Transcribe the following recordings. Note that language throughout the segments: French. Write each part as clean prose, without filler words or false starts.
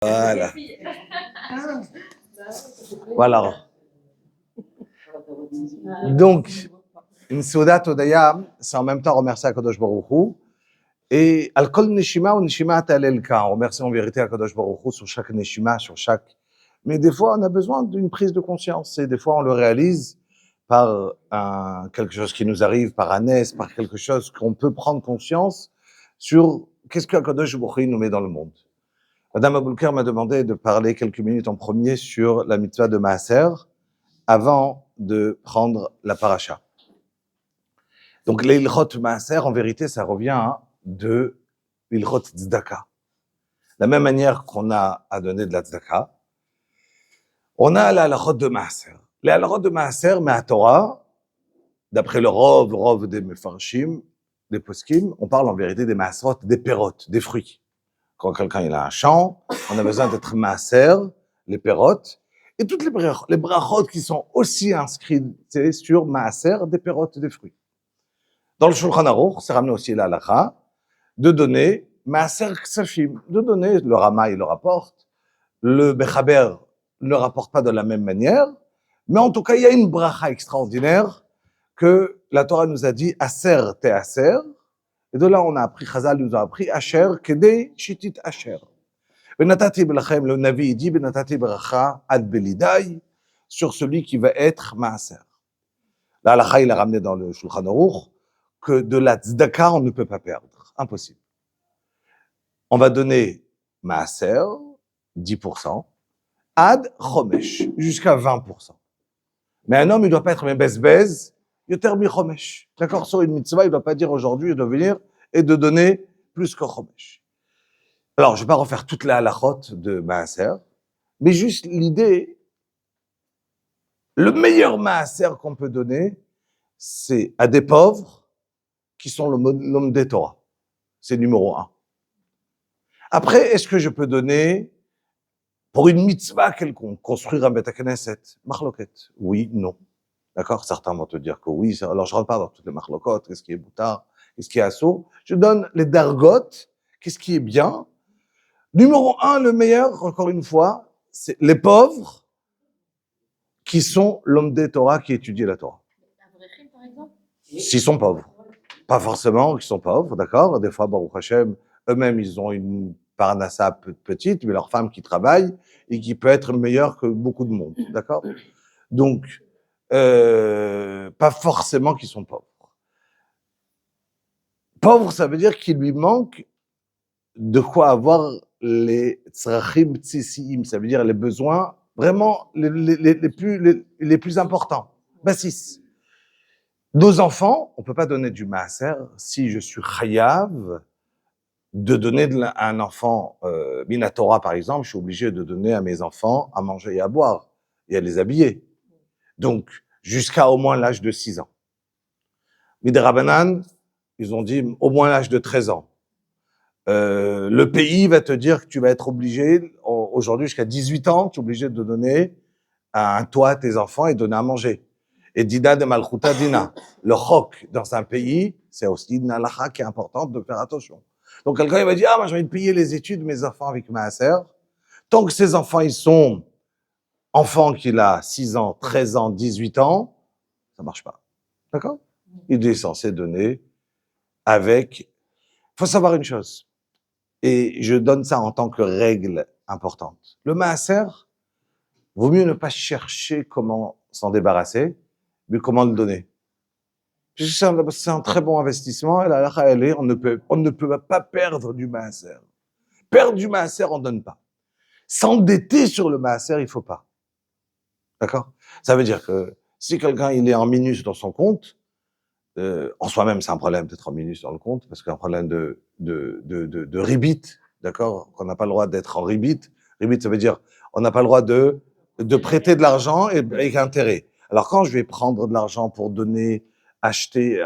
Voilà. Voilà. Donc, une Seudat Odaya, c'est en même temps remercier Akadosh Baruch Hu. Et Al-Kol Neshima ou Neshima Ta'alelka, on remercie en vérité Akadosh Baruch Hu sur chaque Neshima, sur chaque... Mais des fois, on a besoin d'une prise de conscience. Et des fois, on le réalise par quelque chose qui nous arrive, par un NES, par quelque chose qu'on peut prendre conscience sur qu'est-ce qu'Akadosh Baruch Hu nous met dans le monde. Madame Aboulker m'a demandé de parler quelques minutes en premier sur la mitzvah de Maaser avant de prendre la paracha. Donc, l'ilchot Maaser, en vérité, ça revient de l'ilchot tzedaka. La même manière qu'on a à donner de la tzedaka, on a la halachot de Maaser. Les halachot de Maaser, mais à Torah, d'après le rov des mefarshim, des poskim, on parle en vérité des maaserot, des perot, des fruits. Quand quelqu'un il a un champ, on a besoin d'être maaser, les perot, et toutes les brachot qui sont aussi inscrites sur maaser, des perot, des fruits. Dans le Shulchan Aruch, c'est ramené aussi la halacha, de donner maaser ksafim, de donner, le Rama il le rapporte, le Bechaber ne le rapporte pas de la même manière, mais en tout cas il y a une bracha extraordinaire que la Torah nous a dit aser te aser, et de là on a appris, Chazal nous a appris asher kedei shitit asher. Benatati belachem, le Navi dit benatati bracha ad belidai, sur celui qui va être maaser. La halacha il a ramené dans le Shulchan Aruch que de la tzedaka on ne peut pas perdre, impossible. On va donner maaser 10%, ad chomesh, jusqu'à 20%. Mais un homme il doit pas être bezbez, yoter mi chomesh. D'accord, sur une mitzvah il doit pas dire aujourd'hui je dois venir et de donner plus que chomesh. Alors je vais pas refaire toute la halachot de maaser, mais juste l'idée, le meilleur maaser qu'on peut donner, c'est à des pauvres qui sont l'homme des Torah. C'est numéro 1. Après, est-ce que je peux donner pour une mitzvah quelconque, construire un Beth Knesset, machloket? Oui, non. D'accord? Certains vont te dire que oui. Alors, je rentre pas dans toutes les machlokot, qu'est-ce qui est boutard, qu'est-ce qui est assaut. Je donne les dargot, qu'est-ce qui est bien. Numéro 1, le meilleur, encore une fois, c'est les pauvres qui sont l'homme des Torah qui étudie la Torah. Par exemple? S'ils sont pauvres. Pas forcément qu'ils sont pauvres, d'accord? Des fois, Baruch Hashem, eux-mêmes, ils ont une parnassa petite, mais leur femme qui travaille et qui peut être meilleure que beaucoup de monde, d'accord? Donc, pas forcément qu'ils sont pauvres. Pauvre, ça veut dire qu'il lui manque de quoi avoir les tzrachim tzisiim, ça veut dire les besoins vraiment les plus importants. Bassis. Nos enfants, on peut pas donner du maaser si je suis chayav de donner à un enfant Minatora par exemple, je suis obligé de donner à mes enfants à manger et à boire et à les habiller. Donc jusqu'à au moins l'âge de 6 ans. Midrabanan, ils ont dit au moins l'âge de 13 ans. Le pays va te dire que tu vas être obligé, aujourd'hui jusqu'à 18 ans, tu es obligé de donner un toit à tes enfants et donner à manger. Et Dida de Malchuta Dina, le chok dans un pays, c'est aussi une halakha qui est importante de faire attention. Donc quelqu'un il va dire, moi j'ai envie de payer les études de mes enfants avec maaser. Tant que ces enfants ils sont enfants qu'il a 6 ans, 13 ans, 18 ans, ça marche pas. D'accord? Il est censé donner avec... Faut savoir une chose. Et je donne ça en tant que règle importante. Le maaser, vaut mieux ne pas chercher comment s'en débarrasser, mais comment le donner. C'est un très bon investissement, et la halakha, elle est, on ne peut pas perdre du maaser. Perdre du maaser, on donne pas. S'endetter sur le maaser, il faut pas. D'accord? Ça veut dire que si quelqu'un, il est en minus dans son compte, en soi-même, c'est un problème d'être en minus dans le compte, parce qu'il y a un problème de ribit, d'accord? Qu'on n'a pas le droit d'être en ribit. Ribit, ça veut dire, on n'a pas le droit de prêter de l'argent et avec intérêt. Alors, quand je vais prendre de l'argent pour donner, acheter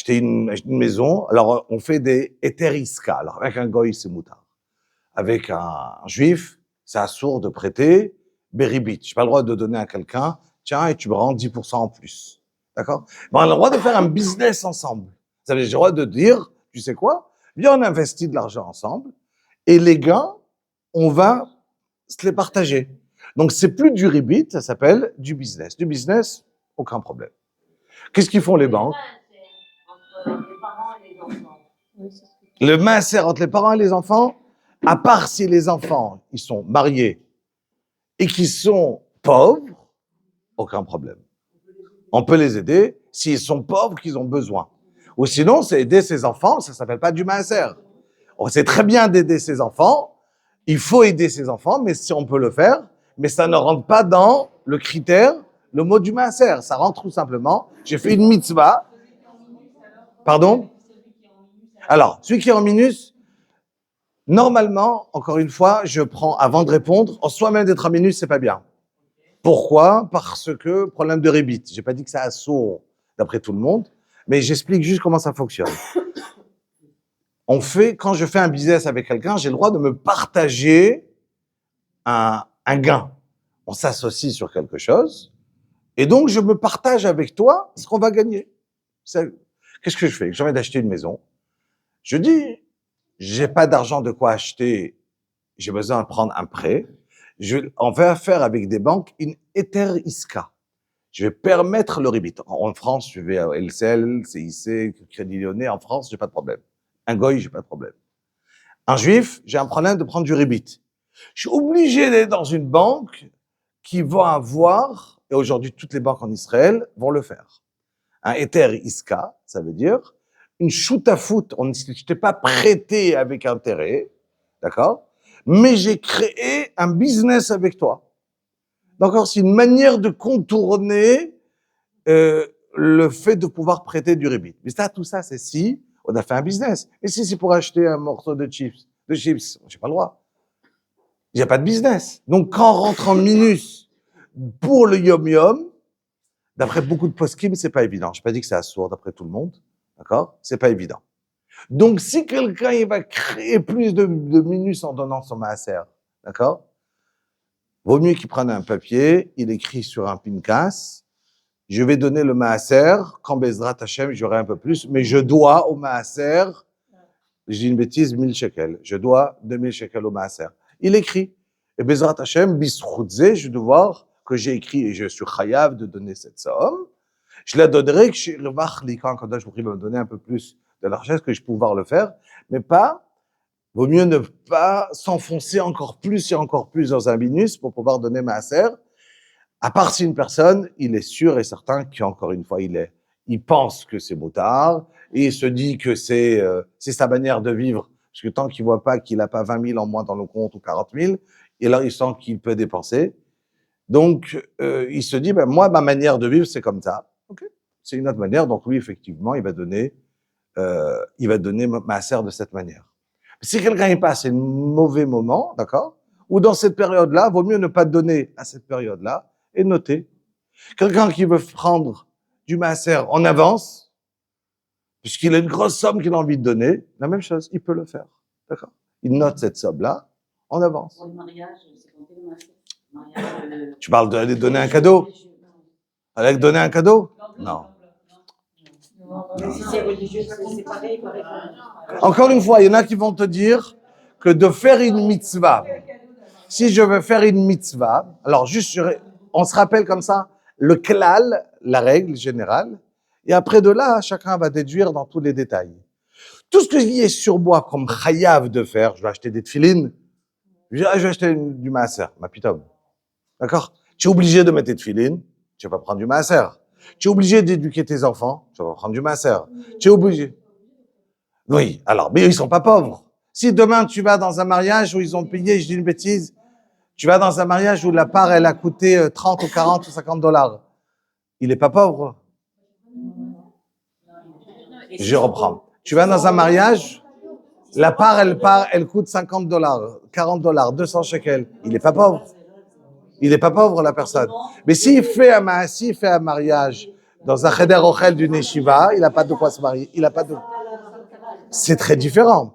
une maison, alors on fait des eteriska. Alors, avec un goy, c'est moutard. Avec un juif, c'est assourd de prêter beribit. Je n'ai pas le droit de donner à quelqu'un, tiens, et tu me rends 10% en plus. D'accord? Mais on a le droit de faire un business ensemble. Ça veut dire, j'ai le droit de dire, tu sais quoi? Viens, on investit de l'argent ensemble, Et les gains, on va se les partager. Donc, c'est plus du ribit, ça s'appelle du business. Du business, aucun problème. Qu'est-ce qu'ils font les banques? Entre les parents et les enfants. Le maaser entre les parents et les enfants, à part si les enfants, ils sont mariés et qu'ils sont pauvres, aucun problème. On peut les aider s'ils sont pauvres, qu'ils ont besoin. Ou sinon, c'est aider ses enfants, ça s'appelle pas du maaser. On sait très bien d'aider ses enfants, il faut aider ses enfants, mais si on peut le faire, mais ça ne rentre pas dans le critère, le mot du maaser. Ça rentre tout simplement, j'ai fait une mitzvah. Pardon? Alors, celui qui est en minus, normalement, encore une fois, je prends, avant de répondre, en soi-même d'être en minus, c'est pas bien. Pourquoi? Parce que, problème de rébit. J'ai pas dit que ça a sourd d'après tout le monde, mais j'explique juste comment ça fonctionne. Quand je fais un business avec quelqu'un, j'ai le droit de me partager un gain. On s'associe sur quelque chose, et donc je me partage avec toi ce qu'on va gagner. Qu'est-ce que je fais? J'ai envie d'acheter une maison. Je dis, j'ai pas d'argent de quoi acheter, j'ai besoin de prendre un prêt. On va faire avec des banques une Eter Iska. Je vais permettre le ribit. En France, je vais à LCL, CIC, Crédit Lyonnais. En France, j'ai pas de problème. Un goy, j'ai pas de problème. Un juif, j'ai un problème de prendre du ribit. Je suis obligé d'aller dans une banque qui va avoir, et aujourd'hui toutes les banques en Israël vont le faire. Un Eter Iska, ça veut dire une shoot à foot. Je t'ai pas prêté avec intérêt, d'accord? Mais j'ai créé un business avec toi. D'accord? C'est une manière de contourner le fait de pouvoir prêter du ribit. Mais ça, tout ça, c'est si on a fait un business. Et si c'est pour acheter un morceau de chips, j'ai pas le droit. Il n'y a pas de business. Donc, quand on rentre en minus pour le yom-yom, d'après beaucoup de poskim, c'est pas évident. Je n'ai pas dit que c'est assourd d'après tout le monde. D'accord? C'est pas évident. Donc, si quelqu'un, il va créer plus de minus en donnant son maaser, d'accord? Vaut mieux qu'il prenne un papier, il écrit sur un pinkas, je vais donner le maaser, quand Bezrat Hashem, j'aurai un peu plus, mais je dois au maaser, je dis une bêtise, 1000 shekels. Je dois 2000 shekels au maaser. Il écrit. Et Bezrat Hashem, bisroutze, je dois voir que j'ai écrit et je suis chayav de donner cette somme. Je la donnerai que chez Revach Likan Kadosh Baruch Hu va me donner un peu plus de l'argent, que je peux pouvoir le faire, mais pas, vaut mieux ne pas s'enfoncer encore plus et encore plus dans un minus pour pouvoir donner maaser. À part si une personne, il est sûr et certain qu'encore une fois, il pense que c'est moutard et il se dit que c'est sa manière de vivre. Parce que tant qu'il voit pas qu'il a pas 20 000 en moins dans le compte ou 40 000, et là, il sent qu'il peut dépenser. Donc, il se dit, ben, moi, ma manière de vivre, c'est comme ça. Ok, c'est une autre manière. Donc, oui, effectivement, il va donner maaser de cette manière. Si quelqu'un y passe un mauvais moment, d'accord, ou dans cette période-là, vaut mieux ne pas donner à cette période-là, et noter. Quelqu'un qui veut prendre du maaser en avance, puisqu'il a une grosse somme qu'il a envie de donner, la même chose, il peut le faire. D'accord? Il note cette somme-là en avance. Pour le mariage, c'est compté le maaser. Tu parles d'aller donner un cadeau? Aller donner un cadeau? Non. Si c'est religieux, c'est pareil, pareil. Encore une fois, il y en a qui vont te dire que de faire une mitzvah, si je veux faire une mitzvah, alors juste, on se rappelle comme ça, le klal, la règle générale, et après de là, chacun va déduire dans tous les détails. Tout ce qui est sur moi comme chayav de faire, je vais acheter des tefilines, je vais acheter du maaser, ma pitom. D'accord? Tu es obligé de mettre tes tefilines, tu vas prendre du maaser. Tu es obligé d'éduquer tes enfants, tu vas prendre du maaser. Tu es obligé. Oui, alors, mais ils sont pas pauvres. Si demain tu vas dans un mariage où ils ont payé, je dis une bêtise, tu vas dans un mariage où la part, elle a coûté 30 ou 40 ou 50 $. Il est pas pauvre. Je reprends. Tu vas dans un mariage, la part, elle coûte 50 $, 40 $, 200 shekels. Il est pas pauvre. Il est pas pauvre, la personne. Mais s'il fait un mariage dans un cheder ochel d'une yeshiva, il a pas de quoi se marier. Il a pas de... C'est très différent.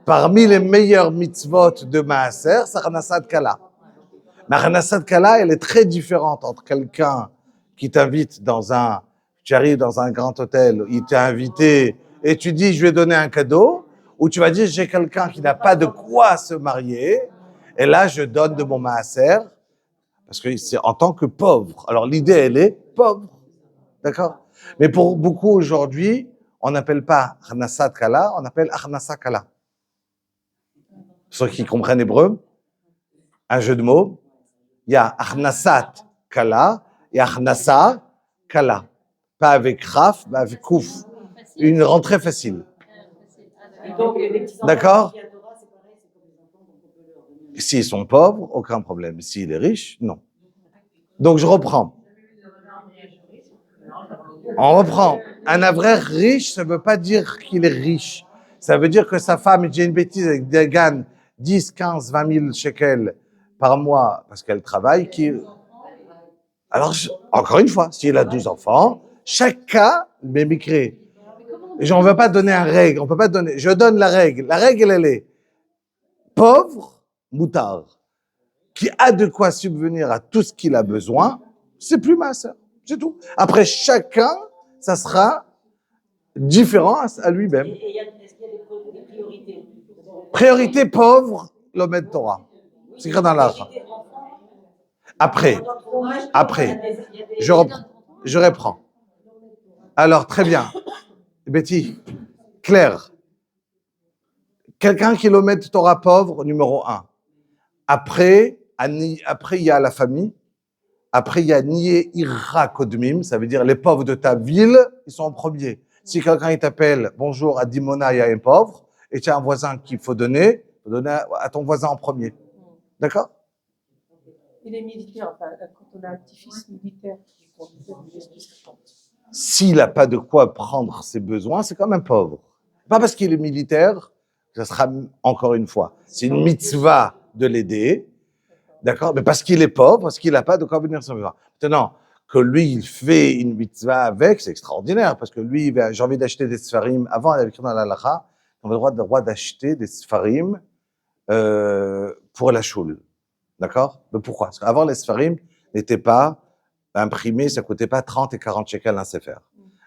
Parmi les meilleurs mitzvot de maaser, c'est Hanasat Kala. Mais Hanasat Kala, elle est très différente entre quelqu'un qui t'invite tu arrives dans un grand hôtel, il t'a invité et tu dis je vais donner un cadeau, Ou tu vas dire, j'ai quelqu'un qui n'a pas de quoi se marier, et là, je donne de mon maaser, parce que c'est en tant que pauvre. Alors, l'idée, elle est pauvre. D'accord? Mais pour beaucoup aujourd'hui, on n'appelle pas Achnasat Kala, on appelle Achnasa Kala. Ceux qui comprennent hébreu, un jeu de mots, il y a Achnasat Kala et Achnasa Kala. Pas avec Raf, mais avec Kouf. Une rentrée facile. Et donc, les petits-enfants D'accord? qui adorent, c'est pareil, c'est comme les enfants, donc on peut leur donner. S'ils sont pauvres, aucun problème. S'il est riche, non. Donc, je reprends. On reprend. Un avraire riche, ça ne veut pas dire qu'il est riche. Ça veut dire que sa femme, j'ai une bêtise, elle gagne 10, 15, 20 000 shekels par mois parce qu'elle travaille. Alors, encore une fois, s'il a 12 enfants, chaque cas, le micré. Et on ne veut pas donner une règle. On peut pas donner. Je donne la règle. La règle, elle est pauvre, moutard, qui a de quoi subvenir à tout ce qu'il a besoin, c'est plus ma sœur. C'est tout. Après, chacun, ça sera différent à lui-même. Et est-ce qu'il y a des priorités? Priorité pauvre, l'Omed Torah. C'est écrit dans l'Ara. Après, je reprends. Alors, très bien. Betty, Claire, quelqu'un qui l'Omed Torah pauvre, numéro 1. Après, il y a la famille. Après, il y a Nié Ira Kodmim, ça veut dire les pauvres de ta ville, ils sont en premier. Si quelqu'un il t'appelle, bonjour, à Dimona, il y a un pauvre, et tu as un voisin qu'il faut donner à ton voisin en premier. D'accord? Et les militaires, enfin, quand on a un petit-fils militaire, S'il n'a pas de quoi prendre ses besoins, c'est quand même pauvre. Pas parce qu'il est militaire, ça sera encore une fois. C'est une mitzvah de l'aider. D'accord? Mais parce qu'il est pauvre, parce qu'il n'a pas de quoi venir son besoin. Maintenant, que lui, il fait une mitzvah avec, c'est extraordinaire, parce que lui, j'ai envie d'acheter des sfarim. Avant, il avait écrit dans la halakha, on avait le droit d'acheter des sfarim pour la choule. D'accord? Mais pourquoi? Parce qu'avant, les sfarim n'étaient pas imprimés, ça coûtait pas 30 et 40 shekels un sefer.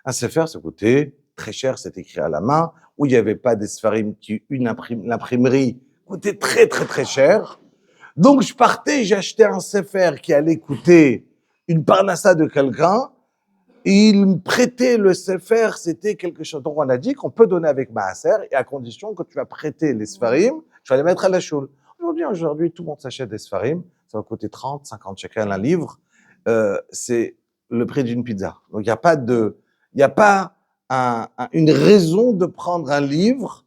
Un sefer, ça coûtait très cher, c'était écrit à la main, où il n'y avait pas des sfarim l'imprimerie coûtait très, très, très cher. Donc, je partais, j'ai acheté un sefer qui allait coûter une parnassa de quelqu'un. Et il me prêtait le sefer, c'était quelque chose. Donc, on a dit qu'on peut donner avec maaser, et à condition que tu vas prêter les sefarim, tu vas les mettre à la choule. Aujourd'hui, tout le monde s'achète des sefarim. Ça va coûter 30, 50 shekels un livre. C'est le prix d'une pizza. Donc, il n'y a pas une raison de prendre un livre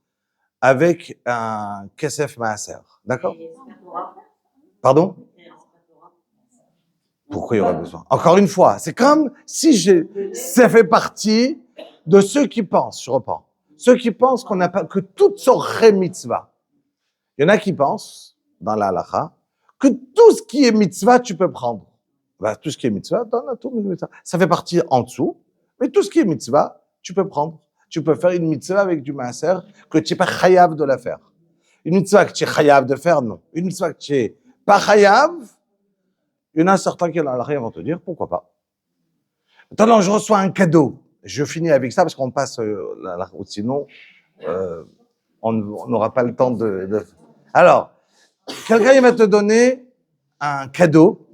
avec un kesef maaser. D'accord? Pardon? Pourquoi il y aurait besoin? Encore une fois, c'est comme si ça fait partie de ceux qui pensent, je reprends, ceux qui pensent qu'on n'a pas, que toutes sont mitzvah. Il y en a qui pensent, dans la halakha, que tout ce qui est mitzvah, tu peux prendre. Ben, tout ce qui est mitzvah, ça fait partie en dessous, mais tout ce qui est mitzvah, tu peux prendre. Tu peux faire une mitzvah avec du maaser que tu n'es pas chayav de la faire. Une mitzvah que tu es chayav de faire, non. Une mitzvah que tu n'es pas chayav, il y en a certains qui vont te dire, pourquoi pas. Maintenant, je reçois un cadeau. Je finis avec ça parce qu'on passe la route, sinon on n'aura pas le temps de... Alors, quelqu'un il va te donner un cadeau.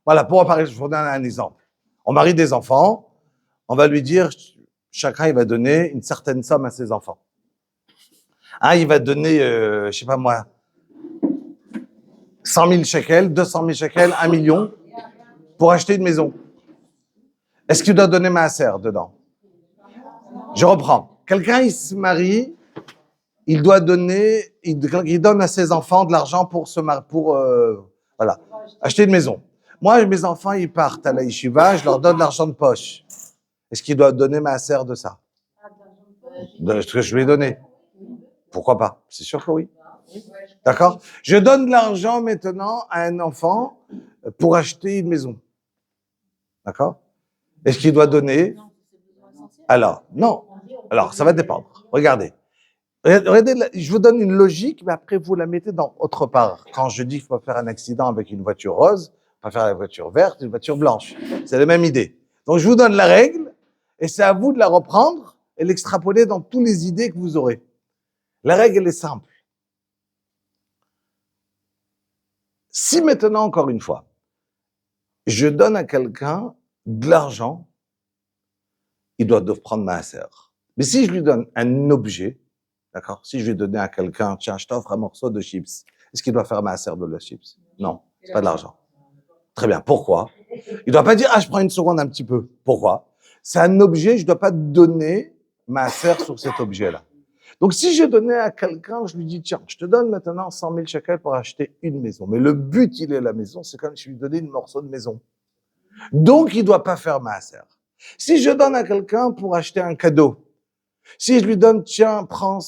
Voilà, pour parler, je vous donne un exemple. On marie des enfants, on va lui dire, chacun il va donner une certaine somme à ses enfants. Un, il va donner, je sais pas moi, 100 000 shekels, 200 000 shekels, 1 million pour acheter une maison. Est-ce qu'il doit donner maaser dedans? Je reprends. Quelqu'un, il se marie, il doit donner, il donne à ses enfants de l'argent pour voilà, acheter une maison. Moi, mes enfants, ils partent à la yeshiva, je leur donne de l'argent de poche. Est-ce qu'il doit donner maaser de ça? De ce que je lui ai donné? Pourquoi pas? C'est sûr que oui. D'accord? Je donne de l'argent maintenant à un enfant pour acheter une maison. D'accord? Est-ce qu'il doit donner? Alors, non. Alors, ça va dépendre. Regardez. Regardez, je vous donne une logique, mais après, vous la mettez dans autre part. Quand je dis qu'il faut faire un accident avec une voiture rose, pas faire la voiture verte, une voiture blanche. C'est la même idée. Donc, je vous donne la règle, et c'est à vous de la reprendre et l'extrapoler dans toutes les idées que vous aurez. La règle, elle est simple. Si maintenant, encore une fois, je donne à quelqu'un de l'argent, il doit prendre ma sœur. Mais si je lui donne un objet, d'accord, si je lui donne à quelqu'un, tiens, je t'offre un morceau de chips, est-ce qu'il doit faire ma sœur de la chips? Non, c'est pas de l'argent. Très bien, pourquoi? Il doit pas dire, je prends une seconde un petit peu. Pourquoi? C'est un objet, je dois pas donner ma sœur sur cet objet-là. Donc, si je donnais à quelqu'un, je lui dis, tiens, je te donne maintenant 100 000 shekels pour acheter une maison. Mais le but, il est la maison, c'est comme si je lui donnais une morceau de maison. Donc, il doit pas faire ma sœur. Si je donne à quelqu'un pour acheter un cadeau, si je lui donne, tiens, prends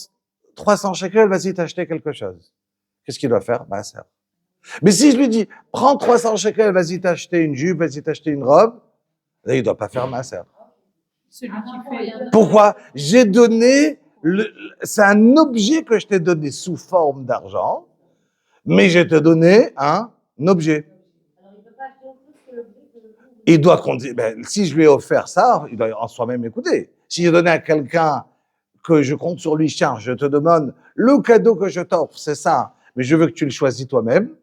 300 shekels, vas-y t'acheter quelque chose. Qu'est-ce qu'il doit faire? Ma sœur. Mais si je lui dis, prends 300 shekels, vas-y t'acheter une jupe, vas-y t'acheter une robe, là, il doit pas faire ma sœur. Celui qui fait. Pourquoi? J'ai donné, c'est un objet que je t'ai donné sous forme d'argent, mais je t'ai donné un objet. Il doit compter, si je lui ai offert ça, il doit en soi-même écouter. Si je donnais à quelqu'un que je compte sur lui, tiens, je te demande le cadeau que je t'offre, c'est ça, mais je veux que tu le choisis toi-même,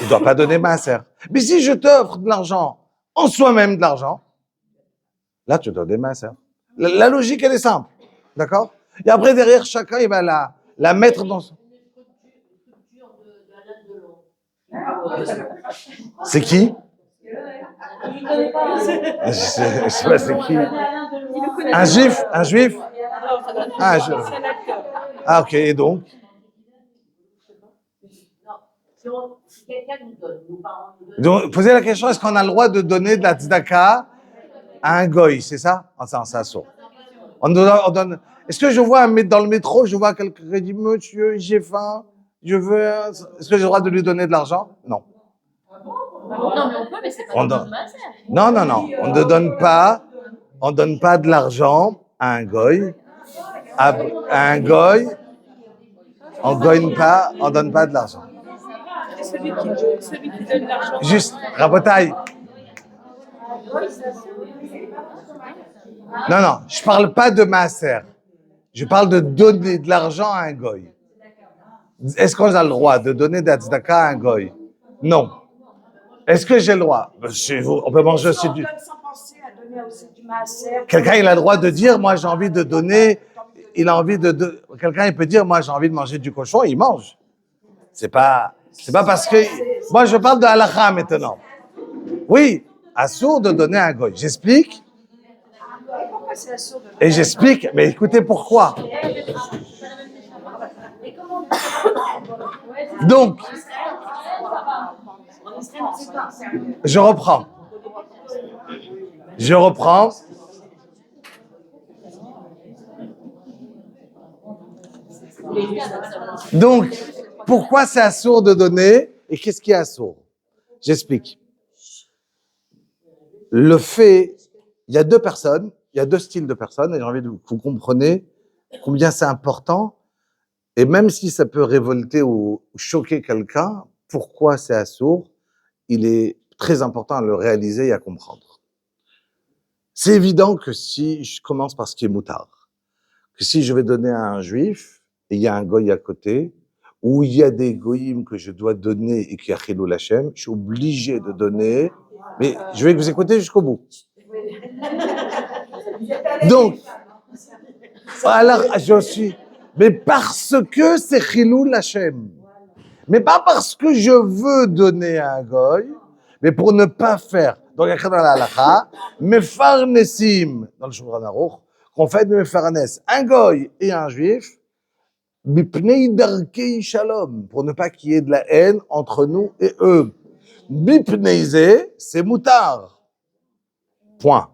il ne doit pas donner ma sœur. Mais si je t'offre de l'argent, en soi-même de l'argent, là, tu dois donner ma sœur. La logique, elle est simple. D'accord? Et après, derrière, chacun, il va la mettre dans son... C'est qui? Je sais pas c'est qui. Un juif? Un juif? Ah, un juif. Ah, ok, et donc? Donc, posez la question, est-ce qu'on a le droit de donner de la tzedaka à un goy, c'est ça? Enfin, ça saut. On donne. Est-ce que je vois dans le métro, je vois quelqu'un qui dit, monsieur, j'ai faim, je veux. Est-ce que j'ai le droit de lui donner de l'argent? Non. Non, mais on peut, mais c'est pas Non. Non. On ne donne pas de l'argent à un goy. À un goy, on ne donne pas de l'argent. Celui qui donne l'argent. Juste, rabotaille. Non, je parle pas de maaser. Je parle de donner de l'argent à un goy. Est-ce qu'on a le droit de donner de la tzedaka à un goy? Non. Est-ce que j'ai le droit? On peut manger aussi du... Quelqu'un, il a le droit de dire, moi, j'ai envie de donner... Il a envie de... Quelqu'un, il peut dire, moi, j'ai envie de manger du cochon, il mange. C'est pas parce que... Moi, je parle de halakha maintenant. Oui, assourd de donner à un goy. J'explique. Et j'explique, mais écoutez pourquoi. Donc, je reprends. Donc, pourquoi c'est assourd de donner et qu'est-ce qui est assourd? J'explique. Le fait, il y a deux personnes, il y a deux styles de personnes et j'ai envie que vous compreniez combien c'est important et même si ça peut révolter ou choquer quelqu'un, pourquoi c'est assourd, il est très important à le réaliser et à comprendre. C'est évident que si je commence par ce qui est moutard, que si je vais donner à un juif et il y a un goy à côté, ou il y a des goyim que je dois donner et qui a Chilul Hashem, je suis obligé de donner, mais je vais vous écouter jusqu'au bout. Donc, alors je suis, mais parce que c'est Chilul Hashem, mais pas parce que je veux donner à un goy, mais pour ne pas faire. Donc, il y a dans la halakha, mefarnesim, dans le Shulchan Aruch, qu'on fait de mefarnes un goy et un juif, bipnei darkei shalom, pour ne pas qu'il y ait de la haine entre nous et eux. Bipneize, c'est moutard. Point.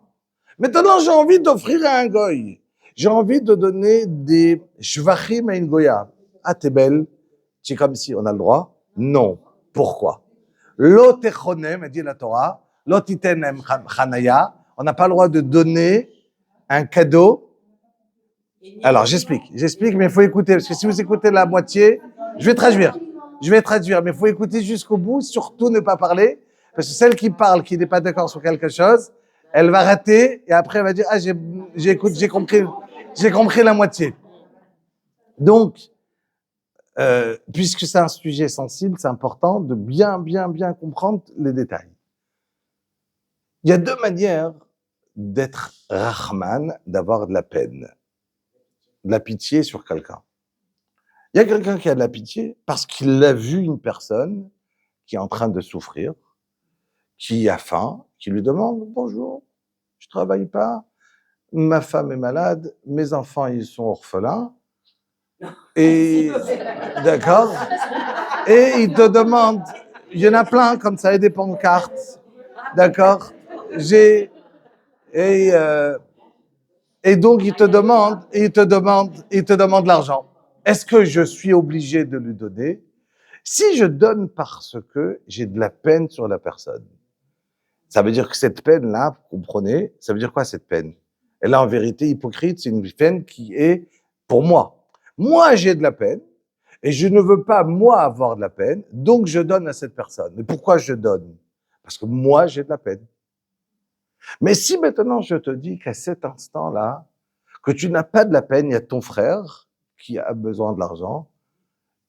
Maintenant, j'ai envie d'offrir à un goy. J'ai envie de donner des shvachim à une goya. Ah, t'es belle. C'est comme si on a le droit? Non. Pourquoi? Lo techonem, dit la Torah, lo titenem chanaya. On n'a pas le droit de donner un cadeau. Alors, j'explique, mais il faut écouter, parce que si vous écoutez la moitié, je vais traduire, mais il faut écouter jusqu'au bout, surtout ne pas parler, parce que celle qui parle, qui n'est pas d'accord sur quelque chose, elle va rater, et après elle va dire, ah, j'ai compris la moitié. Donc, puisque c'est un sujet sensible, c'est important de bien comprendre les détails. Il y a deux manières d'être Rahman, d'avoir de la peine, de la pitié sur quelqu'un. Il y a quelqu'un qui a de la pitié parce qu'il a vu une personne qui est en train de souffrir, qui a faim, qui lui demande « Bonjour, je travaille pas, ma femme est malade, mes enfants ils sont orphelins. » Et d'accord. Et il te demande, il y en a plein comme ça, et des pancartes, d'accord. Et donc il te demande l'argent. Est-ce que je suis obligé de lui donner? Si je donne parce que j'ai de la peine sur la personne, ça veut dire que cette peine-là, vous comprenez, ça veut dire quoi cette peine? Et là, en vérité, hypocrite, c'est une peine qui est pour moi. Moi, j'ai de la peine, et je ne veux pas, moi, avoir de la peine, donc je donne à cette personne. Mais pourquoi je donne? Parce que moi, j'ai de la peine. Mais si maintenant je te dis qu'à cet instant-là, que tu n'as pas de la peine, il y a ton frère qui a besoin de l'argent,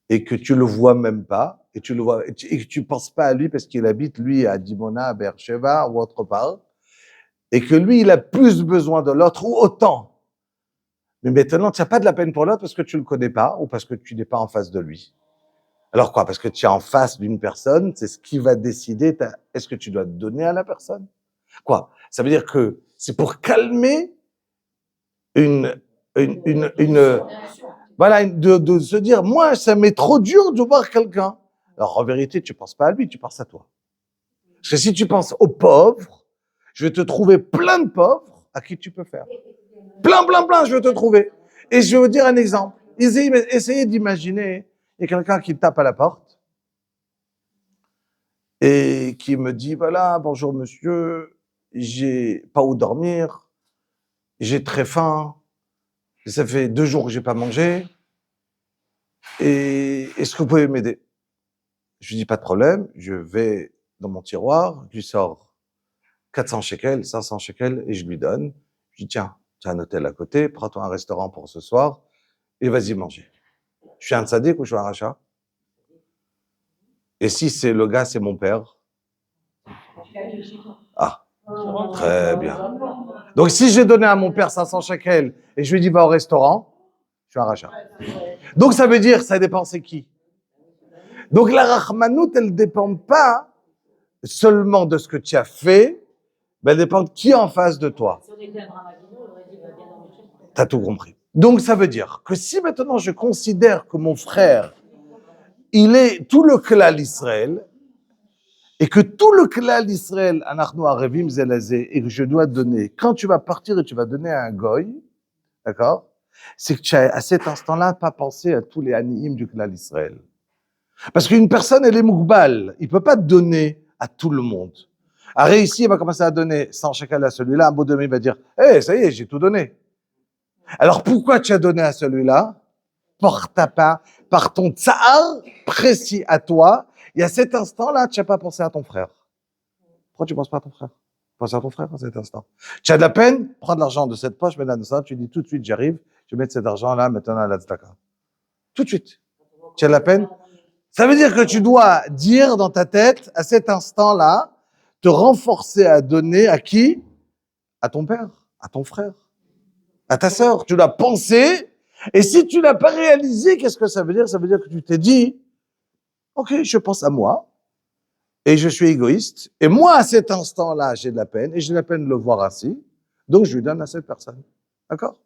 et que tu le vois même pas, et que tu penses pas à lui parce qu'il habite, lui, à Dimona, à Beersheba, ou autre part, et que lui, il a plus besoin de l'autre, ou autant. Mais maintenant, tu n'as pas de la peine pour l'autre parce que tu le connais pas, ou parce que tu n'es pas en face de lui. Alors quoi? Parce que tu es en face d'une personne, c'est ce qui va décider, est-ce que tu dois donner à la personne? Quoi? Ça veut dire que c'est pour calmer voilà, de se dire, moi, ça m'est trop dur de voir quelqu'un. Alors, en vérité, tu penses pas à lui, tu penses à toi. Parce que si tu penses aux pauvres, je vais te trouver plein de pauvres à qui tu peux faire. Plein, je vais te trouver. Et je vais vous dire un exemple. Essayez d'imaginer, il y a quelqu'un qui tape à la porte et qui me dit, voilà, bonjour monsieur, j'ai pas où dormir, j'ai très faim, ça fait 2 jours que j'ai pas mangé, et est-ce que vous pouvez m'aider? Je lui dis, pas de problème, je vais dans mon tiroir, je lui sors 400 shekels, 500 shekels, et je lui donne. Je dis, tiens, tu as un hôtel à côté, prends-toi un restaurant pour ce soir, et vas-y manger. Je suis un tzaddik ou je suis un rachat? Et si c'est le gars, c'est mon père? Ah, très bien. Donc si j'ai donné à mon père 500 shekels, et je lui dis, va au restaurant, je suis un rachat. Donc ça veut dire, ça dépend c'est qui. Donc la rahmanout, elle ne dépend pas seulement de ce que tu as fait, mais elle dépend de qui est en face de toi. Tu as tout compris. Donc ça veut dire que si maintenant je considère que mon frère, il est tout le klal Israël, et que tout le klal Israël, anachnu arevim zelazé, et que je dois donner, quand tu vas partir et tu vas donner à un goy, d'accord, c'est que tu as à cet instant-là pas pensé à tous les aniim du klal Israël. Parce qu'une personne, elle est moukbal, il peut pas donner à tout le monde. Arrête ici, il va commencer à donner 100 shekels à celui-là, un beau demi va dire, eh, ça y est, j'ai tout donné. Alors pourquoi tu as donné à celui-là? Par ton tsar précis à toi, et à cet instant-là, tu n'as pas pensé à ton frère. Pourquoi tu ne penses pas à ton frère? Pense à ton frère à cet instant. Tu as de la peine, prends de l'argent de cette poche, mets-la dans ça, tu dis tout de suite, j'arrive, je vais mettre cet argent-là maintenant à la tzedaka. Tout de suite. Tu as de la peine? Ça veut dire que tu dois dire dans ta tête, à cet instant-là, te renforcer à donner à qui? À ton père, à ton frère, à ta sœur. Tu dois penser, et si tu n'as pas réalisé, qu'est-ce que ça veut dire? Ça veut dire que tu t'es dit, ok, je pense à moi, et je suis égoïste, et moi, à cet instant-là, j'ai de la peine, et j'ai de la peine de le voir ainsi, donc je lui donne à cette personne. D'accord?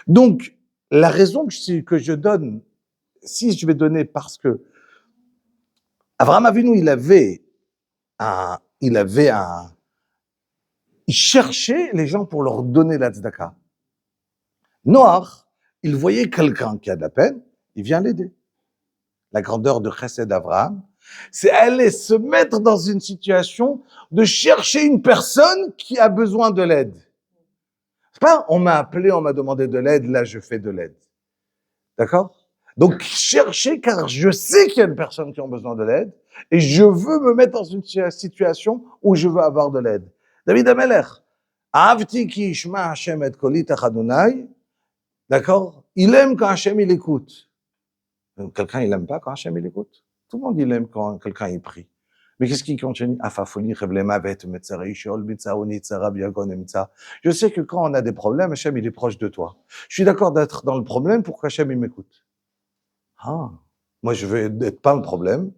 Donc, la raison que je donne, si je vais donner parce que Abraham Avinu, il cherchait les gens pour leur donner la tzedaka. Noach, il voyait quelqu'un qui a de la peine, il vient l'aider. La grandeur de Chesed d'Abraham, c'est aller se mettre dans une situation de chercher une personne qui a besoin de l'aide. C'est pas, on m'a appelé, on m'a demandé de l'aide, là je fais de l'aide. D'accord? Donc chercher, car je sais qu'il y a une personne qui a besoin de l'aide, et je veux me mettre dans une situation où je veux avoir de l'aide. David Ameler, Avti ki ishma Hashem et koli tachadunai, D'accord? Il aime quand Hachem, il écoute. Quelqu'un, il aime pas quand Hachem, il écoute. Tout le monde, il aime quand quelqu'un, il prie. Mais qu'est-ce qui continue? Je sais que quand on a des problèmes, Hachem, il est proche de toi. Je suis d'accord d'être dans le problème pour qu'Hachem, il m'écoute. Ah, moi, je veux être pas le problème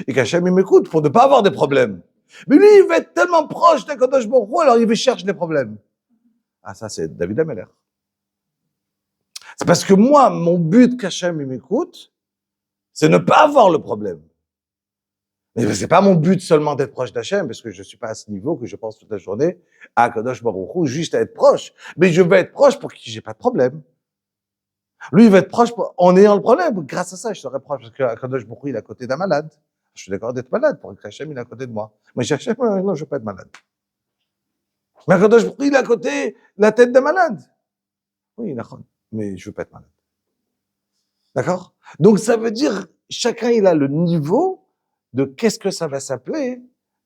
et qu'Hachem, il m'écoute pour ne pas avoir des problèmes. Mais lui, il va être tellement proche d'Akadosh Baruch Hu, alors il va chercher des problèmes. Ah, ça, c'est David Ameller. C'est parce que moi, mon but qu'Hachem, il m'écoute, c'est ne pas avoir le problème. Mais c'est pas mon but seulement d'être proche d'Hachem, parce que je suis pas à ce niveau que je pense toute la journée à Akadosh Baruch Hu, juste à être proche. Mais je veux être proche pour que j'ai pas de problème. Lui, il va être proche en ayant le problème. Grâce à ça, je serai proche, parce que Akadosh Baruch Hu, il est à côté d'un malade. Je suis d'accord d'être malade pour que Hachem, il est à côté de moi. Mais Hachem, non, je veux pas être malade. Mais Akadosh Baruch Hu, il est à côté la tête d'un malade. Oui, d'accord. Mais je veux pas être malade. D'accord? Donc, ça veut dire, chacun, il a le niveau de qu'est-ce que ça va s'appeler,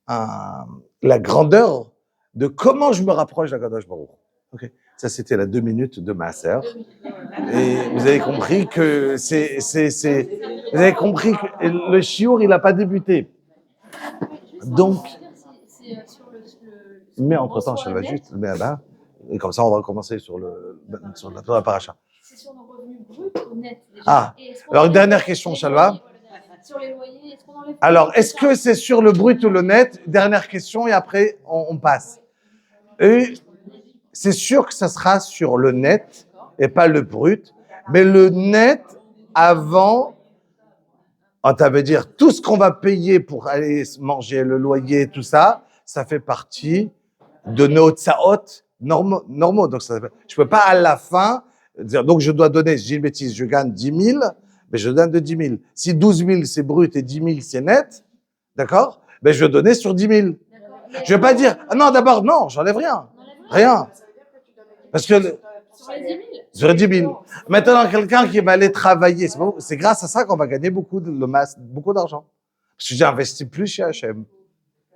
la grandeur de comment je me rapproche d'Akadosh Baruch Hu. Ok? Ça, c'était la 2 minutes de ma sœur. Et vous avez compris que vous avez compris que le chiour, il n'a pas débuté. Donc, mais entre-temps, je vais juste le mettre là. Et comme ça, on va commencer sur la paracha. C'est sur nos revenus bruts ou nets déjà. Ah, alors dernière question, Shalva. Sur les loyers, est-ce qu'on enlève? Alors, est-ce que c'est sur le brut ou le net? Dernière question et après, on passe. Et c'est sûr que ça sera sur le net et pas le brut. Mais le net, avant, ça veut dire tout ce qu'on va payer pour aller manger, le loyer, tout ça, ça fait partie de nos tsaot normaux. Donc, je peux pas à la fin dire, donc je dois donner, je dis une bêtise, je gagne 10 000, mais je donne de 10 000. Si 12 000 c'est brut et 10 000 c'est net, d'accord? Ben, je vais donner sur 10 000. Je vais pas dire, ah non, d'abord, non, j'enlève rien. Rien. Parce que, sur 10 000. Maintenant, quelqu'un qui va aller travailler, c'est grâce à ça qu'on va gagner beaucoup d'argent. Parce que j'ai investi plus chez H&M.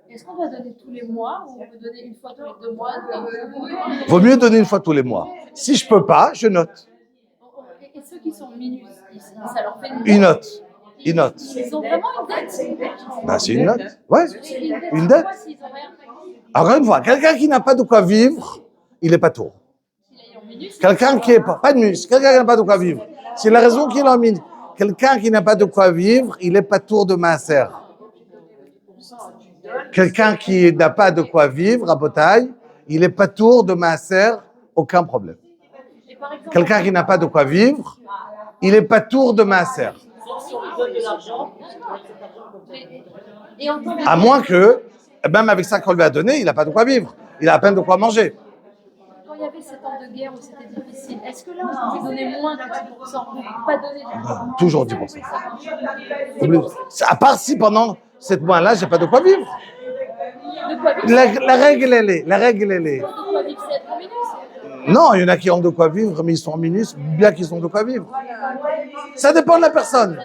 Est-ce qu'on doit donner tous les mois ou on peut donner une fois tous les 2 mois? Vaut mieux donner une fois tous les mois. Si je peux pas, je note. Et ceux qui sont minus, ça leur fait Une note. Une note. Ils ont vraiment une dette? Ben, c'est une note. Ouais. Une dette. S'ils ont rien payé. Encore une fois, quelqu'un qui n'a pas de quoi vivre, il est pas tour. Quelqu'un qui est pas de mus, quelqu'un qui n'a pas de quoi vivre. C'est la raison qu'il en mine. Quelqu'un qui n'a pas de quoi vivre, il est pas tour de maaser. Quelqu'un qui n'a pas de quoi vivre à Botaï, il est pas tour de maaser, aucun problème. Quelqu'un qui n'a pas de quoi vivre, il est pas tour de maaser. Si on lui donne de l'argent, À moins que, même avec ça qu'on lui a donné, il n'a pas de quoi vivre. Il a à peine de quoi manger. Quand il y avait 7 ans de guerre où c'était difficile, est-ce que là on pouvait donner moins que 10%? Pas donner Non, toujours 10%. À part si pendant 7 mois-là, j'ai pas de quoi vivre. La règle, elle est. De quoi vivre, c'est être en minus. Non, il y en a qui ont de quoi vivre, mais ils sont en minus, bien qu'ils ont de quoi vivre. Ça dépend de la personne.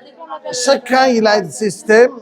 Chacun, il a un système